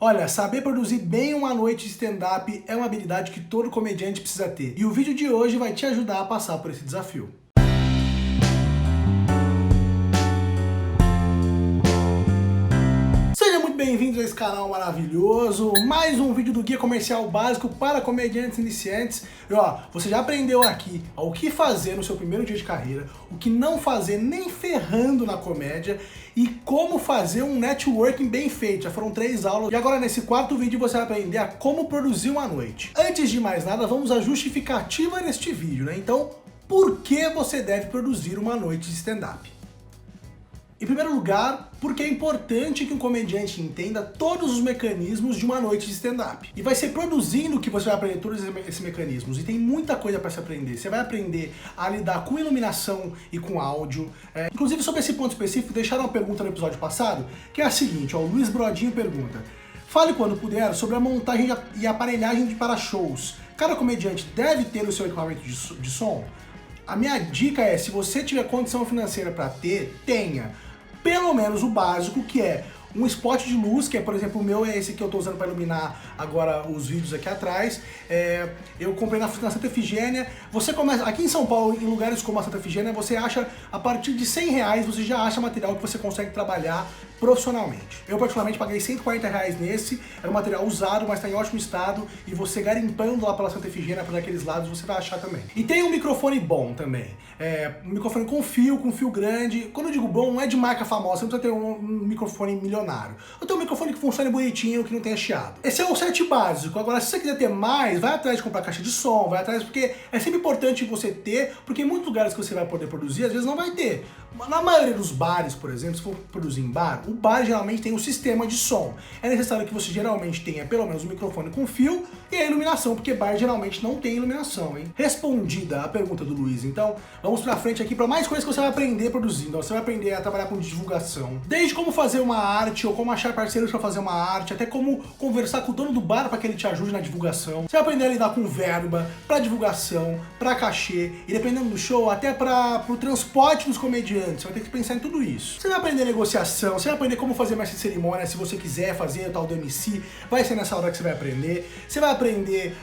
Olha, saber produzir bem uma noite de stand-up é uma habilidade que todo comediante precisa ter. E o vídeo de hoje vai te ajudar a passar por esse desafio. Sejam muito bem-vindos a esse canal maravilhoso, mais um vídeo do Guia Comercial Básico para comediantes iniciantes. E ó, você já aprendeu aqui o que fazer no seu primeiro dia de carreira, o que não fazer nem ferrando na comédia e como fazer um networking bem feito. Já foram 3 aulas e agora nesse quarto vídeo você vai aprender a como produzir uma noite. Antes de mais nada, vamos à justificativa neste vídeo, né? Então, por que você deve produzir uma noite de stand-up? Em primeiro lugar, porque é importante que um comediante entenda todos os mecanismos de uma noite de stand-up. E vai ser produzindo que você vai aprender todos esses mecanismos. E tem muita coisa para se aprender. Você vai aprender a lidar com iluminação e com áudio. Inclusive, sobre esse ponto específico, deixaram uma pergunta no episódio passado, que é a seguinte, ó, o Luiz Brodinho pergunta: fale quando puder sobre a montagem e aparelhagem para shows. Cada comediante deve ter o seu equipamento de som? A minha dica é, se você tiver condição financeira para ter, tenha pelo menos o básico, que é um spot de luz, que é, por exemplo, o meu é esse que eu estou usando para iluminar agora os vídeos aqui atrás. Eu comprei na Santa Efigênia. Você começa, aqui em São Paulo, em lugares como a Santa Efigênia, você acha, a partir de R$100, você já acha material que você consegue trabalhar profissionalmente. Eu particularmente paguei R$140 nesse, era um material usado, mas está em ótimo estado, e você garimpando lá pela Santa Efigênia, para aqueles lados, você vai achar também. E tem um microfone bom também, um microfone com fio grande. Quando eu digo bom, não é de marca famosa, você não precisa ter um microfone milionário. Eu tenho um microfone que funcione bonitinho, que não tenha chiado. Esse é o set básico. Agora, se você quiser ter mais, vai atrás de comprar caixa de som, vai atrás, porque é sempre importante você ter, porque em muitos lugares que você vai poder produzir, às vezes não vai ter. Na maioria dos bares, por exemplo, se for produzir em bar, o bar geralmente tem um sistema de som. É necessário que você geralmente tenha pelo menos um microfone com fio e a iluminação, porque bar geralmente não tem iluminação, hein? Respondida a pergunta do Luiz, então vamos pra frente aqui para mais coisas que você vai aprender produzindo. Você vai aprender a trabalhar com divulgação, desde como fazer uma arte ou como achar parceiros para fazer uma arte, até como conversar com o dono do bar para que ele te ajude na divulgação. Você vai aprender a lidar com verba, para divulgação, para cachê e, dependendo do show, até para o transporte dos comediantes. Você vai ter que pensar em tudo isso. Você vai aprender negociação, você vai aprender como fazer mestre de cerimônia, se você quiser fazer o tal do MC, vai ser nessa hora que você vai aprender. Você vai aprender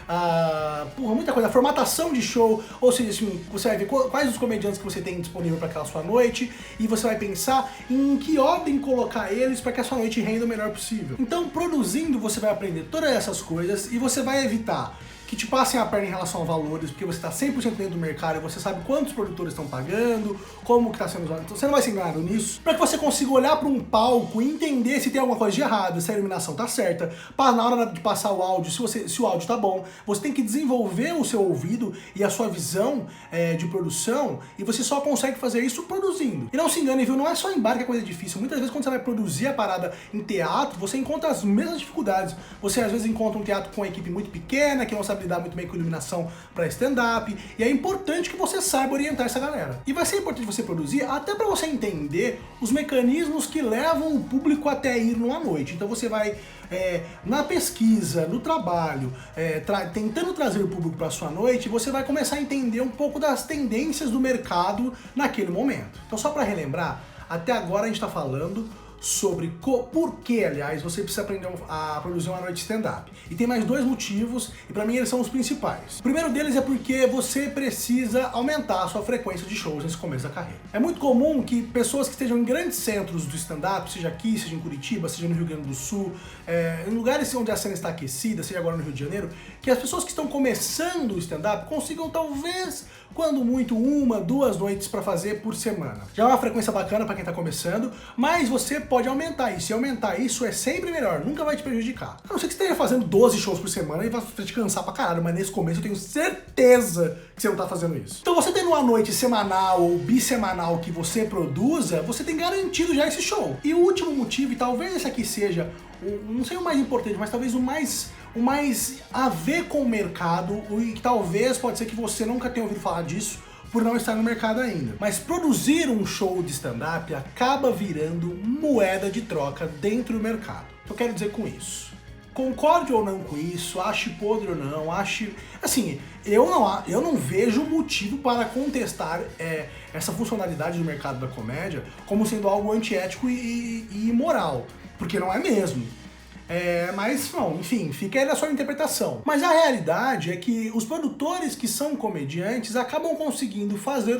muita coisa, a formatação de show, ou seja, assim, você vai ver quais os comediantes que você tem disponível para aquela sua noite, e você vai pensar em que ordem colocar eles para que a sua noite renda o melhor possível. Então, produzindo, você vai aprender todas essas coisas e você vai evitar que te passem a perna em relação a valores, porque você está 100% dentro do mercado e você sabe quantos produtores estão pagando, como que está sendo usado. Então você não vai ser enganado nisso, para que você consiga olhar para um palco e entender se tem alguma coisa de errado, se a iluminação está certa, para na hora de passar o áudio, se o áudio está bom. Você tem que desenvolver o seu ouvido e a sua visão de produção, e você só consegue fazer isso produzindo. E não se engane, viu? Não é só em bar que é coisa difícil. Muitas vezes quando você vai produzir a parada em teatro, você encontra as mesmas dificuldades. Você às vezes encontra um teatro com uma equipe muito pequena, que não sabe lidar muito bem com iluminação para stand-up, e é importante que você saiba orientar essa galera. E vai ser importante você produzir até para você entender os mecanismos que levam o público até ir numa noite. Então você vai, na pesquisa, no trabalho, tentando trazer o público para sua noite, você vai começar a entender um pouco das tendências do mercado naquele momento. Então, só para relembrar, até agora a gente está falando sobre por que, aliás, você precisa aprender a produzir uma noite de stand-up. E tem mais 2 motivos, e pra mim eles são os principais. O primeiro deles é porque você precisa aumentar a sua frequência de shows nesse começo da carreira. É muito comum que pessoas que estejam em grandes centros do stand-up, seja aqui, seja em Curitiba, seja no Rio Grande do Sul, em lugares onde a cena está aquecida, seja agora no Rio de Janeiro, que as pessoas que estão começando o stand-up consigam talvez, quando muito, 1, 2 noites para fazer por semana. Já é uma frequência bacana para quem tá começando, mas você pode aumentar isso. E aumentar isso é sempre melhor, nunca vai te prejudicar. A não ser que você esteja fazendo 12 shows por semana e vai te cansar pra caralho, mas nesse começo eu tenho certeza que você não tá fazendo isso. Então, você tendo uma noite semanal ou bissemanal que você produza, você tem garantido já esse show. E o último motivo, e talvez esse aqui seja, não sei o mais importante, mas talvez o mais a ver com o mercado, e que talvez pode ser que você nunca tenha ouvido falar disso, por não estar no mercado ainda. Mas produzir um show de stand-up acaba virando moeda de troca dentro do mercado. O que eu quero dizer com isso? Concorde ou não com isso, ache podre ou não, ache... Assim, eu não vejo motivo para contestar essa funcionalidade do mercado da comédia como sendo algo antiético e imoral, porque não é mesmo. Mas, bom, enfim, fica aí na sua interpretação. Mas a realidade é que os produtores que são comediantes acabam conseguindo fazer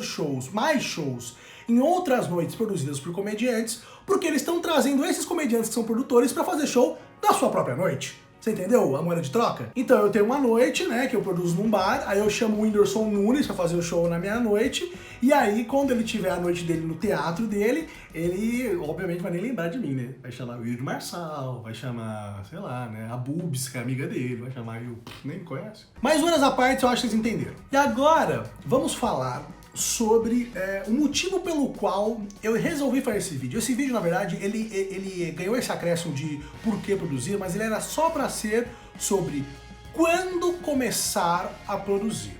mais shows, em outras noites produzidas por comediantes, porque eles estão trazendo esses comediantes que são produtores para fazer show na sua própria noite. Você entendeu a moeda de troca? Então eu tenho uma noite, né, que eu produzo num bar, aí eu chamo o Whindersson Nunes pra fazer o show na minha noite, e aí quando ele tiver a noite dele no teatro dele, ele obviamente vai nem lembrar de mim, né? Vai chamar o Yuri Marçal, vai chamar, sei lá, né, a Bubs, que é amiga dele, vai chamar eu, nem me conhece. Mas zoeiras à parte, eu acho que vocês entenderam. E agora, vamos falar sobre o motivo pelo qual eu resolvi fazer esse vídeo. Esse vídeo, na verdade, ele ganhou esse acréscimo de por que produzir, mas ele era só para ser sobre quando começar a produzir.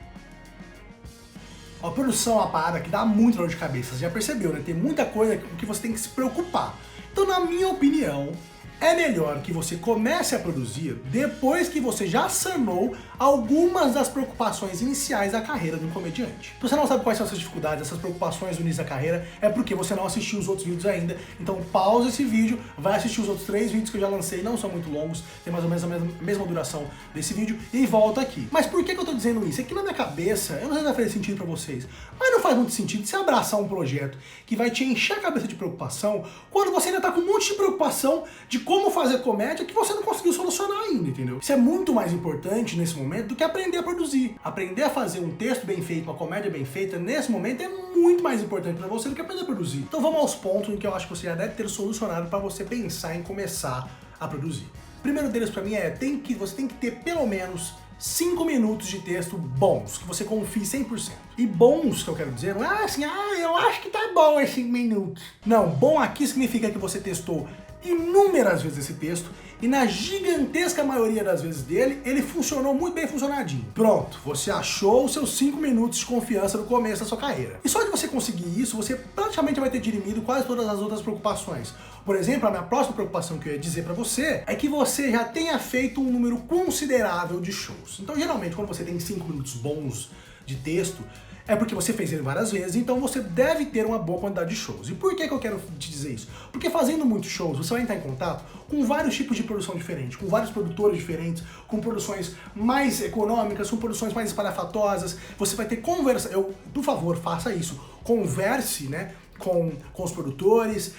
A produção é uma parada que dá muito dor de cabeça, você já percebeu, né? Tem muita coisa com que você tem que se preocupar. Então, na minha opinião, é melhor que você comece a produzir depois que você já sanou algumas das preocupações iniciais da carreira de um comediante. Se você não sabe quais são essas dificuldades, essas preocupações do início da carreira, é porque você não assistiu os outros vídeos ainda. Então pausa esse vídeo, vai assistir os outros 3 vídeos que eu já lancei, não são muito longos, tem mais ou menos a mesma duração desse vídeo, e volta aqui. Mas por que eu tô dizendo isso? É que na minha cabeça, eu não sei se vai fazer sentido pra vocês, mas não faz muito sentido você abraçar um projeto que vai te encher a cabeça de preocupação, quando você ainda tá com um monte de preocupação de como fazer comédia que você não conseguiu solucionar ainda, entendeu? Isso é muito mais importante nesse momento do que aprender a produzir. Aprender a fazer um texto bem feito, uma comédia bem feita, nesse momento é muito mais importante pra você do que aprender a produzir. Então vamos aos pontos em que eu acho que você já deve ter solucionado pra você pensar em começar a produzir. O primeiro deles pra mim você tem que ter pelo menos 5 minutos de texto bons, que você confie 100%. E bons, que eu quero dizer, não é assim, eu acho que tá bom esses 5 minutos. Não, bom aqui significa que você testou inúmeras vezes esse texto e na gigantesca maioria das vezes dele, ele funcionou muito bem funcionadinho. Pronto, você achou os seus 5 minutos de confiança no começo da sua carreira. E só de você conseguir isso, você praticamente vai ter dirimido quase todas as outras preocupações. Por exemplo, a minha próxima preocupação que eu ia dizer pra você é que você já tenha feito um número considerável de shows. Então, geralmente, quando você tem 5 minutos bons de texto, é porque você fez ele várias vezes, então você deve ter uma boa quantidade de shows. E por que eu quero te dizer isso? Porque fazendo muitos shows, você vai entrar em contato com vários tipos de produção diferentes, com vários produtores diferentes, com produções mais econômicas, com produções mais espalhafatosas. Você vai ter conversa. Por favor, faça isso. Converse, né? Com os produtores,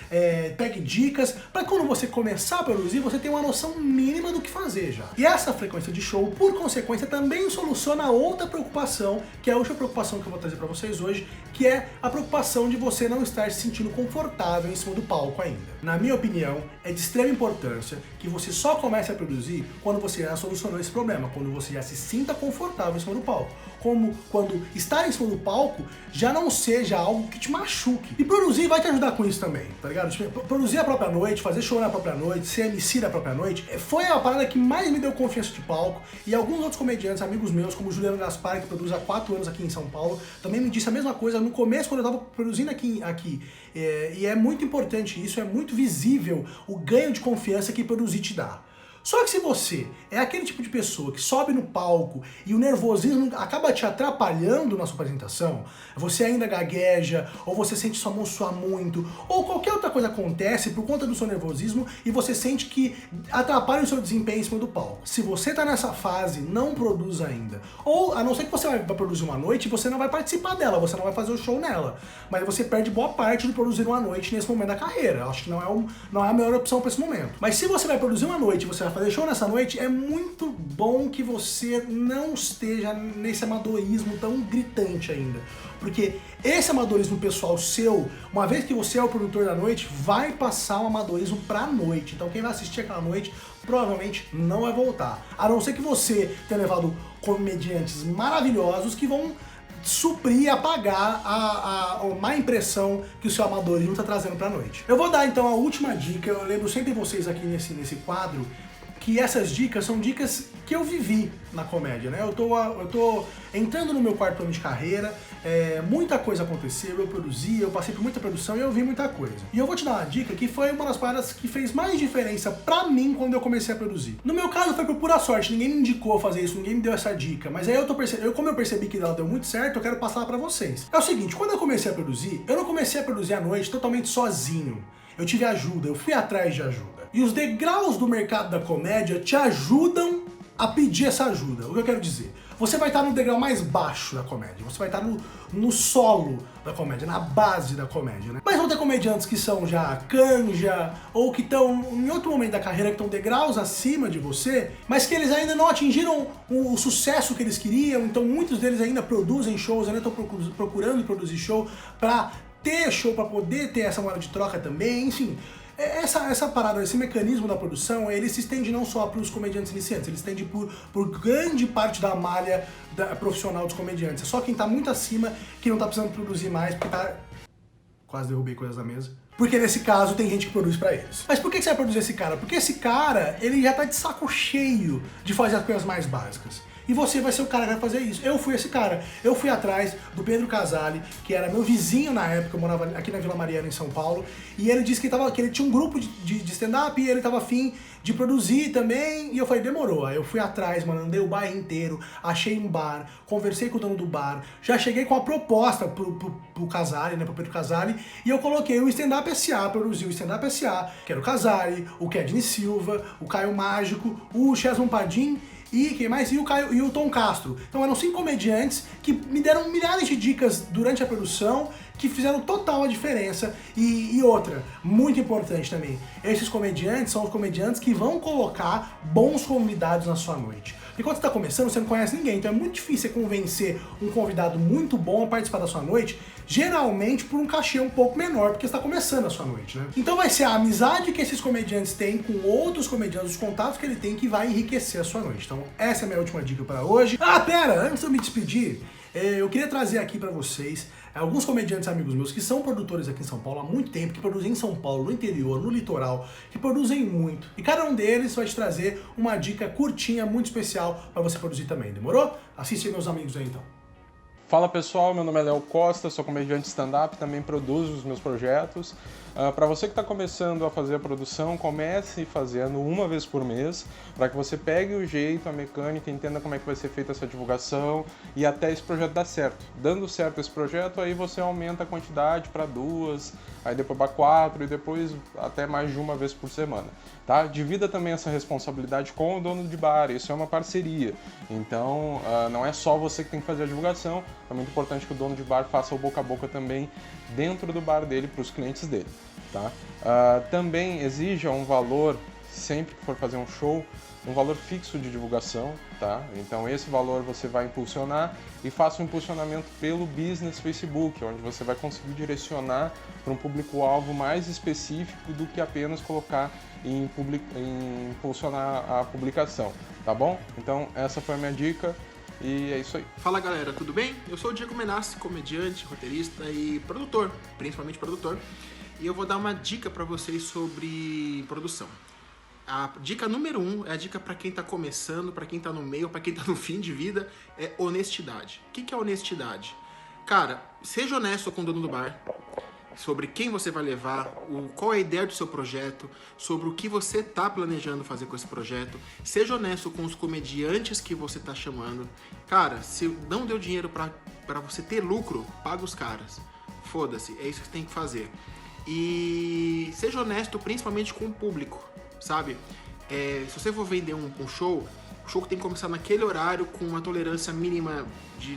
pegue dicas, para quando você começar a produzir, você ter uma noção mínima do que fazer já. E essa frequência de show, por consequência, também soluciona outra preocupação, que é a outra preocupação que eu vou trazer para vocês hoje, que é a preocupação de você não estar se sentindo confortável em cima do palco ainda. Na minha opinião, é de extrema importância que você só comece a produzir quando você já solucionou esse problema, quando você já se sinta confortável em cima do palco. Como quando estar em cima do palco já não seja algo que te machuque. E produzir vai te ajudar com isso também, tá ligado? Tipo, produzir a própria noite, fazer show na própria noite, ser MC da própria noite, foi a parada que mais me deu confiança de palco. E alguns outros comediantes, amigos meus, como o Juliano Gaspar, que produz há 4 anos aqui em São Paulo, também me disse a mesma coisa no começo, quando eu tava produzindo aqui. E é muito importante isso, é muito visível o ganho de confiança que produzir te dá. Só que se você é aquele tipo de pessoa que sobe no palco e o nervosismo acaba te atrapalhando na sua apresentação, você ainda gagueja, ou você sente sua mão suar muito, ou qualquer outra coisa acontece por conta do seu nervosismo e você sente que atrapalha o seu desempenho em cima do palco. Se você tá nessa fase, não produz ainda. Ou, a não ser que você vai produzir uma noite, você não vai participar dela, você não vai fazer o show nela. Mas você perde boa parte de produzir uma noite nesse momento da carreira. Eu acho que não é a melhor opção para esse momento. Mas se você vai produzir uma noite, você vai fazer show nessa noite, é muito bom que você não esteja nesse amadorismo tão gritante ainda. Porque esse amadorismo pessoal seu, uma vez que você é o produtor da noite, vai passar um amadorismo pra noite. Então quem vai assistir aquela noite provavelmente não vai voltar. A não ser que você tenha levado comediantes maravilhosos que vão suprir e apagar a má impressão que o seu amadorismo está trazendo pra noite. Eu vou dar então a última dica, eu lembro sempre vocês aqui nesse quadro, que essas dicas são dicas que eu vivi na comédia, né? Eu tô entrando no meu 4º ano de carreira, muita coisa aconteceu, eu produzi, eu passei por muita produção e eu vi muita coisa. E eu vou te dar uma dica que foi uma das paradas que fez mais diferença pra mim quando eu comecei a produzir. No meu caso foi por pura sorte, ninguém me indicou a fazer isso, ninguém me deu essa dica, mas aí como eu percebi que ela deu muito certo, eu quero passar ela pra vocês. É o seguinte, quando eu comecei a produzir, eu não comecei a produzir à noite totalmente sozinho. Eu tive ajuda, eu fui atrás de ajuda. E os degraus do mercado da comédia te ajudam a pedir essa ajuda. O que eu quero dizer? Você vai estar no degrau mais baixo da comédia, você vai estar no solo da comédia, na base da comédia, né? Mas vão ter comediantes que são já canja, ou que estão em outro momento da carreira, que estão degraus acima de você, mas que eles ainda não atingiram o sucesso que eles queriam, então muitos deles ainda produzem shows, ainda estão procurando produzir show pra ter show, pra poder ter essa moeda de troca também, enfim. Essa parada, esse mecanismo da produção, ele se estende não só para os comediantes iniciantes, ele se estende por grande parte da malha profissional dos comediantes. É só quem tá muito acima que não tá precisando produzir mais, porque tá... Quase derrubei coisas da mesa. Porque nesse caso tem gente que produz pra eles. Mas por que você vai produzir esse cara? Porque esse cara, ele já tá de saco cheio de fazer as coisas mais básicas. E você vai ser o cara que vai fazer isso. Eu fui esse cara. Eu fui atrás do Pedro Casale, que era meu vizinho na época, eu morava aqui na Vila Mariana, em São Paulo, e ele disse que ele tinha um grupo de stand-up e ele tava afim de produzir também, e eu falei, demorou. Aí eu fui atrás, mano, andei o bairro inteiro, achei um bar, conversei com o dono do bar, já cheguei com a proposta pro Casale, né, pro Pedro Casale, e eu coloquei o Stand-Up S.A., produzi o Stand-Up S.A., que era o Casale, o Kedney Silva, o Caio Mágico, o Chesman Padim, e quem mais? E o Tom Castro. Então eram 5 comediantes que me deram milhares de dicas durante a produção que fizeram total a diferença. E outra, muito importante também, esses comediantes são os comediantes que vão colocar bons convidados na sua noite. Porque quando você está começando, você não conhece ninguém, então é muito difícil você convencer um convidado muito bom a participar da sua noite, geralmente por um cachê um pouco menor, porque você está começando a sua noite, né? Então vai ser a amizade que esses comediantes têm com outros comediantes, os contatos que ele tem, que vai enriquecer a sua noite. Então essa é a minha última dica para hoje. Ah, pera! Antes de eu me despedir, eu queria trazer aqui para vocês alguns comediantes amigos meus que são produtores aqui em São Paulo há muito tempo, que produzem em São Paulo, no interior, no litoral, que produzem muito. E cada um deles vai te trazer uma dica curtinha, muito especial para você produzir também, demorou? Assiste aí meus amigos aí então. Fala pessoal, meu nome é Léo Costa, sou comediante stand-up, também produzo os meus projetos. Para você que está começando a fazer a produção, comece fazendo uma vez por mês, para que você pegue o jeito, a mecânica, entenda como é que vai ser feita essa divulgação e até esse projeto dar certo. Dando certo esse projeto, aí você aumenta a quantidade para 2, aí depois para 4 e depois até mais de uma vez por semana. Tá? Divida também essa responsabilidade com o dono de bar, isso é uma parceria. Então não é só você que tem que fazer a divulgação, é muito importante que o dono de bar faça o boca a boca também dentro do bar dele para os clientes dele. Tá? Também exija um valor, sempre que for fazer um show, um valor fixo de divulgação, tá? Então esse valor você vai impulsionar e faça um impulsionamento pelo Business Facebook, onde você vai conseguir direcionar para um público-alvo mais específico do que apenas colocar em impulsionar a publicação, tá bom? Então essa foi a minha dica. E é isso aí. Fala galera, tudo bem? Eu sou o Diego Menassi, comediante, roteirista e produtor, principalmente produtor. E eu vou dar uma dica pra vocês sobre produção. A dica número 1 é a dica pra quem tá começando, pra quem tá no meio, pra quem tá no fim de vida, é honestidade. O que é honestidade? Cara, seja honesto com o dono do bar, sobre quem você vai levar, qual é a ideia do seu projeto, sobre o que você está planejando fazer com esse projeto. Seja honesto com os comediantes que você está chamando. Cara, se não deu dinheiro para você ter lucro, paga os caras. Foda-se, é isso que você tem que fazer. E seja honesto principalmente com o público, sabe? Se você for vender um show, o show tem que começar naquele horário com uma tolerância mínima,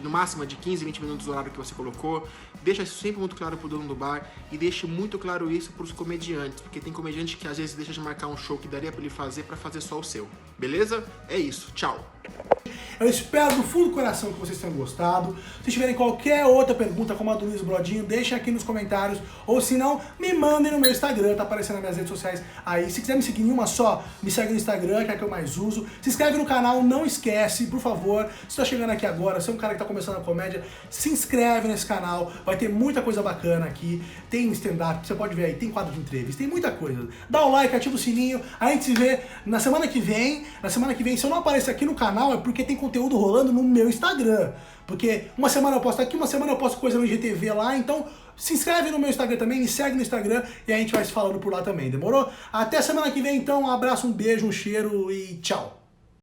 no máximo de 15, 20 minutos do horário que você colocou. Deixa isso sempre muito claro pro dono do bar e deixe muito claro isso pros comediantes, porque tem comediante que às vezes deixa de marcar um show que daria pra ele fazer pra fazer só o seu. Beleza? É isso. Tchau. Eu espero do fundo do coração que vocês tenham gostado. Se tiverem qualquer outra pergunta, como a do Luiz Brodinho, deixem aqui nos comentários. Ou se não, me mandem no meu Instagram, tá aparecendo nas minhas redes sociais aí. Se quiser me seguir em uma só, me segue no Instagram, que é a que eu mais uso. Se inscreve no canal, não esquece, por favor. Se tá chegando aqui agora, se é um cara que tá começando a comédia, se inscreve nesse canal. Vai ter muita coisa bacana aqui. Tem stand-up, você pode ver aí, tem quadro de entrevista, tem muita coisa. Dá o like, ativa o sininho. A gente se vê na semana que vem. Na semana que vem, se eu não aparecer aqui no canal, é porque tem conteúdo rolando no meu Instagram. Porque uma semana eu posto aqui, uma semana eu posto coisa no IGTV lá, então se inscreve no meu Instagram também, me segue no Instagram e a gente vai se falando por lá também, demorou? Até semana que vem então, um abraço, um beijo, um cheiro e tchau!